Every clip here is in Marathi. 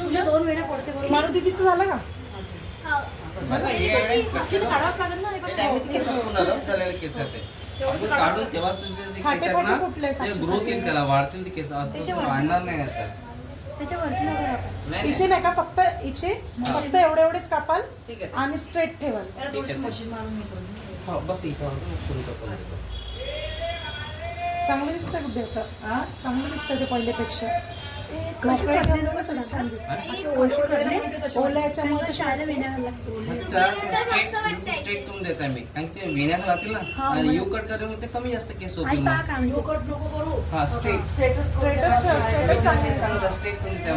तुझ्या 2 वेळा पडते बरोबर. मारू दीदीचं झालं का? काढून तेव्हाच ग्रोथ येईल, त्याला वाढतील ते केस, वाढणार नाही आता. इचे नाही का फक्त इचे फक्त एवढेच कापाल आणि स्ट्रेट ठेवाल. मशीन मारून बस इथं चांगलं दिसतंय कुठे आता? चांगलं दिसतंय ते पहिल्यापेक्षा. छान दिसतं. ओल्या याच्यामुळे स्ट्रेट करून देता मी, कारण ते वेण्यास राहतील ना, यू कट करून ते कमी जास्त केस होतील. नको करू. हा स्ट्रेट स्ट्रेटच स्ट्रेट करून देता,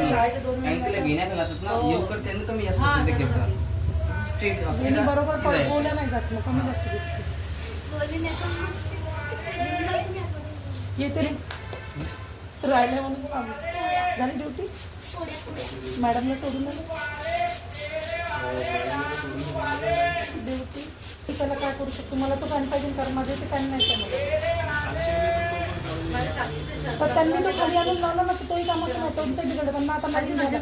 कारण तिला वेण्यास राहतात ना, यू कट त्यांनी कमी जास्त होतील ते केस. स्ट्रेट बरोबर बोलल्या नाही जात, मग कमी जास्त दिसते. येते रे राहिले म्हणून झाली ड्युटी. मॅडमला सोडून ड्युटी. त्याला काय करू शकतो? मला तो फॅन पाहिजे, कारण माझे ते फॅन नाही समजत. पण त्यांनी तो खाली आणून लावला ना, तोही कामाचं नाही. तुमचं बिघडलं त्यांना आता माहिती नाही.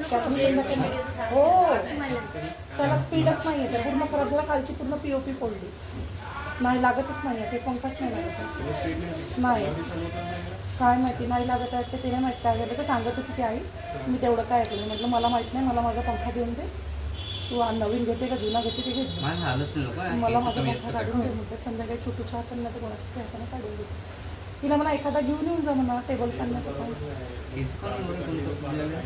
हो, त्याला स्पीडच नाही आहे. पूर्ण खराब झाला, खालची पूर्ण पीओपी फोडली. नाही लागतच नाही आहे ते, पंखाच नाही लागत नाही. काय माहिती नाही लागत आहे ते, तिने माहीत काय झालं तर सांगत होती की आई मी तेवढं काय ऐकलं. म्हटलं मला माहीत नाही, मला माझा पंखा देऊन दे. तू नवीन घेते का जुना घेते ते घे, मला माझा पंखा काढून दे. म्हटलं संध्याकाळी छोटू चहा पण नाही तर कोणाचं हाताने काढून दे. तिला मला एखादा घेऊन येऊन जा म्हणा, टेबल फॅन नाही तर.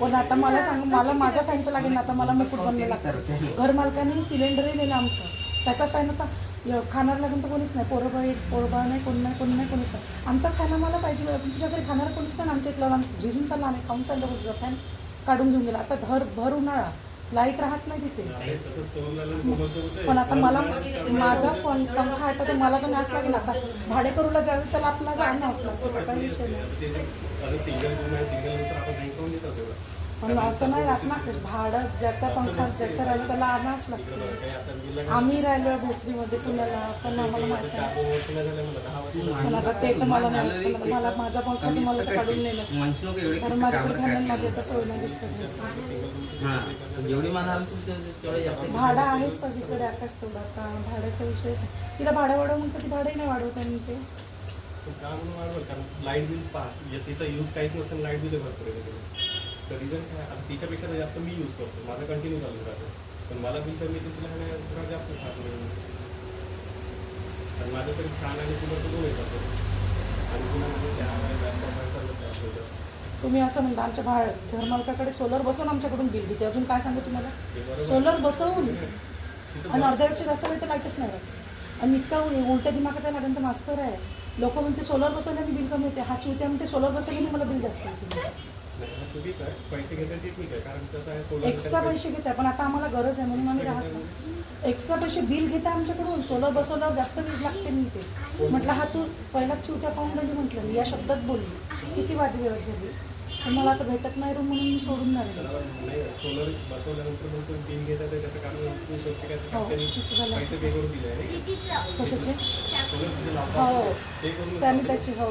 पण आता मला सांग, मला माझा फॅन तर लागेल ना. आता मला मुकुट बनलं लागतं. घरमालकाने सिलेंडरही नेलं आमचं, त्याचा फॅन होता. खाणार लागून तर कोणीच नाही. पोरबा नाही, कोण नाही कोणीच नाही. आमचा फॅन आम्हाला पाहिजे. तुझ्या घरी खाणार कोणीच नाही. आमच्या इथलं झिजून चाललं, आम्ही खाऊन चाललो. तुझा फॅन काढून घेऊन गेला. आता भर उन्हाळा लाईट राहत नाही तिथे. पण आता मला माझा पंखा आहे तर मला तर न्यास लागेल. आता भाडेकरूला जावे तर आपला जाणं असणार, काही विषय नाही. पण असं नाही राहत ना, भाडं ज्याचा पंखा ज्याचा राहिलं त्याला आणावंच लागतं. आम्ही राहिलो भोसरीमध्ये पुण्याला, पण आम्हाला माहिती आहे. पण आता ते तर मला नाही, मला माझा पंखा तुम्हाला तर काढून नेलं, कारण माझ्याकडे फॅन माझ्या आता सोय नाही दुसरं. भाडं आहे सगळीकडे आकाश तेवढं. आता भाड्याचा विषयच नाही. तिला भाडं वाढव म्हणतं, ती भाडंही नाही वाढवत आहे ते. लाईट बिल तिचा यूज काहीच नसतं, लाईट बिल भरपूर आहे. तर रिझन काय, आता तिच्यापेक्षा तर जास्त मी यूज करतो, माझं कंटिन्यू चालू राहतो. पण मला बिल तर मी तिला थोडा जास्त खात नाही. आणि माझं तरी फॅन आणि कूलर तर दोन येतात. आणि तुम्ही असं म्हणता आमच्या घरमालकाकडे सोलर बसवून आमच्याकडून बिल घेते. अजून काय सांगू तुम्हाला? सोलर बसवून आणि अर्ध्यापेक्षा जास्त वेळ तर लाईटच नाही राहत. आणि इतका उलट्या दिमागाचा लागेल तर मास्तर आहे. लोक म्हणते सोलर बसवल्याने बिल कमी होते. हा चिवत्या म्हणते सोलर बसवल्याने मला बिल जास्त होते. एक्स्ट्रा पैसे घेत आहे, पण आता आम्हाला गरज आहे म्हणून आम्ही राहत नाही. एक्स्ट्रा पैसे बिल घेता आमच्याकडून. सोलर बसवल्यावर जास्त वीज लागते मी ते. म्हटलं हा तू पहिलाच चिवत्या पाहून राहिली म्हटलं मी, या शब्दात बोलली. किती वादविवाद झाली. पण मला आता भेटत नाही रूम म्हणून मी सोडून नाही राहिली. सोलर बसवल्यानंतर बिल घेतात त्याचं कारण कशाचे? हो त्याने त्याची. हो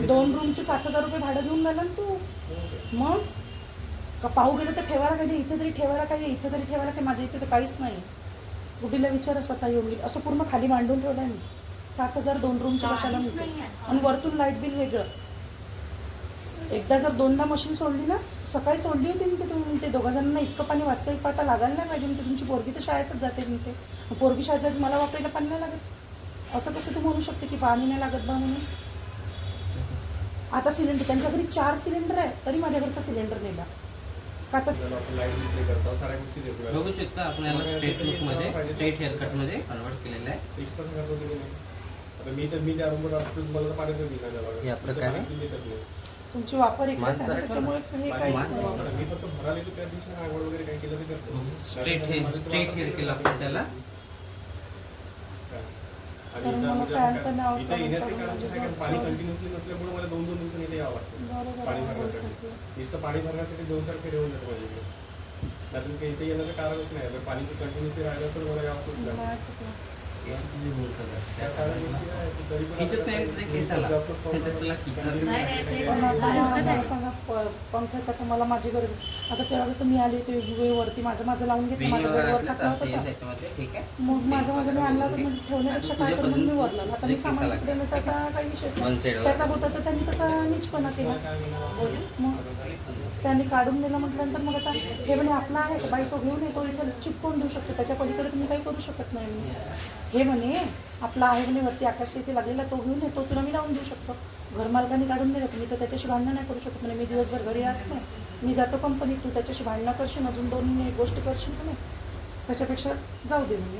2 रूमचे 7,000 रुपये भाडं घेऊन राहिला ना तू. मग का पाहू गेलं तर ठेवायला काही नाही, इथे तरी ठेवायला काही, इथे तरी ठेवायला काही. माझ्या इथे तर काहीच नाही. गुडीला विचारा स्वतः येऊन गेली. असं पूर्ण खाली मांडून ठेवलं आहे मी. 7,000 2 रूमच्या कशाला मिळते. आणि वरतून लाईट बिल वेगळं. एकदा जर 2दा मशीन सोडली ना, सकाळी सोडली होती मी ते दोघा जणांना इतकं पाणी वास्तविक पाहता लागायला नाही पाहिजे. म्हणते तुमची पोरगी तर शाळेतच जाते म्हणते. पोरगी शाळेत जाते, मला वापरायला पाणी नाही लागत. असं कसं तू म्हणू शकते की पाणी नाही लागत बा म्हणून. आता सिलेंडर त्यांच्या घरी 4 सिलेंडर आहे, तरी माझ्या घरचा सिलेंडर नेला का तर बघू शकता आपण याला स्ट्रेट लुकमध्ये, स्ट्रेट हेअरकटमध्ये कन्वर्ट केलेलं आहे. या प्रकारे तुमची वापर इकडेच आहे त्याच्यामुळे हे काहीच नाही. स्ट्रेट हेअर केलं आपण त्याला. आणि पाणी कंटिन्युअसली नसल्यामुळे मला 2-2 दिवसांनी इथे यावं लागतं पाणी भरण्यासाठी. नुसतं पाणी भरण्यासाठी 2-4 फेरे होऊन जातं माझ्याकडे. त्यातून काही इथे येण्याचं कारणच नाही. जर पाणी कंटिन्युअसली राहिलं तर मला यावंच लागतं. त्या सगळ्या गोष्टी आहेत, की तरी पण खिचत नाही ते केसाला जास्तच problem तर तुला खिचणार नाही, नाही, ते पण आता मला सांगा पंख्याचा तर मला माझी गरज आता तेव्हा कसं मी आली होती वेळवरती माझं लावून घेतलं माझं बेडवर टाकलं होतं का त्याच्यामध्ये ठीक आहे. मग माझं मी आणला तर म्हणजे ठेवण्यापेक्षा काय करून मग मी वरला आता मी सामान तिकडे नेत आता काही विषयच One side नाही वर. त्याचा होता तर त्यांनी तसा नीचपणा केला मग त्यांनी काढून दिलं म्हटल्यानंतर मग आता हे म्हणे आपला आहे का बाई तो घेऊन येतो इथं चिपकवून देऊ शकतो त्याच्या पलीकडे तुम्ही काही करू शकत नाही म्हणे. हे म्हणे आपला आहे म्हणे वरती आकाश इथे लागलेला तो घेऊन येतो तुला मी लावून देऊ शकतो घरमालकाने काढून दिलं तुम्ही तर त्याच्याशी भांडणं नाही करू शकत म्हणे मी दिवसभर घरी राहत नाही मी जातो कंपनीत तू त्याच्याशी भांडणं करशील अजून 2 गोष्टी करशील का नाही त्याच्यापेक्षा जाऊ दे म्हणे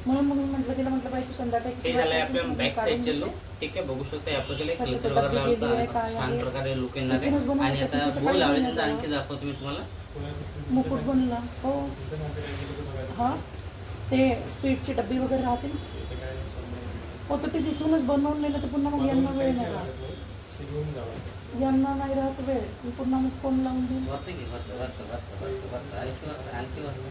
म्हणून मग मी म्हटलं तिला म्हटलं बाई तू संध्याकाळी हे किती झालंय वाजता आपल्या येशील? बॅक काढून साईडचे देते. लुक ठीक आहे बघू शकता या प्रकारे त्याचं क्लचर डब्बे वगैरे गेली आहे, लावता काय छान आहे. प्रकारे लुक येणार तिथूनच आहे बनवलं आणि होतं, आता तिथं भू काही लावल्यानंतर नाही आणखी दाखवतो मी तुम्हाला मुकुट बनला हो हां ते स्पीडची डब्बी वगैरे राहते ना हो तर ते जिथूनच बनवून नेलं तर पुन्हा मग यांना वेळ नाही राहत यांना नाही राहत वेळ मी पुन्हा मग फोन लावून देईन वरती घे, वरती. आणखी वरती.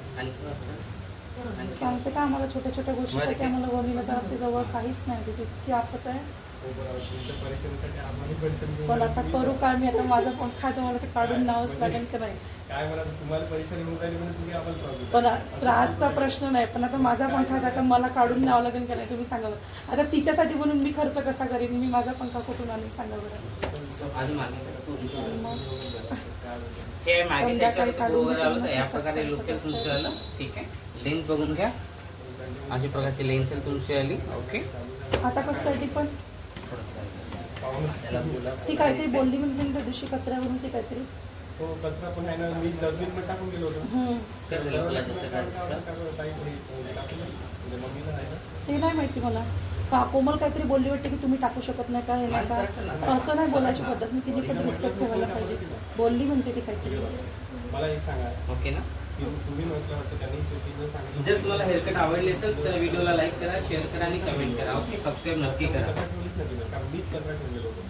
सांगते का आम्हाला छोट्या छोट्या गोष्टीसाठी आम्हाला वणीला जाते जवळ काहीच नाही तिथे इतकी आपत आहे तुमच्या परीक्षेसाठी आम्हाला परीक्षा पण आता करू काय मी आता माझा पंखा तर मला ते काढून न्यावंच लागेल की नाही काय मला तुम्हाला परीक्षा निघून राहिली म्हणून तुम्ही आम्हाला प्रॉब्लेम पण त्रासचा प्रश्न नाही पण आता माझा पंखा आता मला काढून न्यावं लागेल का नाही तुम्ही सांगा बरं आता तिच्यासाठी म्हणून मी खर्च कसा करीन मी माझा पंखा कुठून आणेन सांगा बरं आधी मागे हे मागे संध्याकाळी साईडच्या काढून वगैरे आलं तर देतो या ना, प्रकारे तसंच लुक येईल तसंच तुमचं आलं ठीक आहे. लेंथ बघून घ्या अशा प्रकारची लेंथ येईल तुमची आली ओके. आता कशासाठी पण ती काहीतरी बोलली म्हणजे त्या दिवशी कचऱ्यावरून ती काहीतरी तो कचरा पण आहे ना मी डस्टबिन पण टाकून गेलो होतो कर दिलं तुला जसं काय तसं. म्हणजे मम्मीला आहे ना ते नाही माहिती मला का कोमल काहीतरी बोलली वाटते की तुम्ही टाकू शकत नाही का हे नाही का असं नाही बोलायची पद्धत मी तिने पण रिस्पेक्ट ठेवायला पाहिजे बोलली म्हणते ती काहीतरी मला एक सांगा ओके ना. की तुम्ही म्हटलं होतं त्यांनी तिने सांगितलं जर तुम्हाला हेअरकट आवडली असेल तर व्हिडिओला लाईक करा शेअर करा आणि कमेंट करा ओके सबस्क्राईब नक्की करा. कचरा ठेवलीच नाही तिने कारण मीच कचरा ठेवलेलो होतो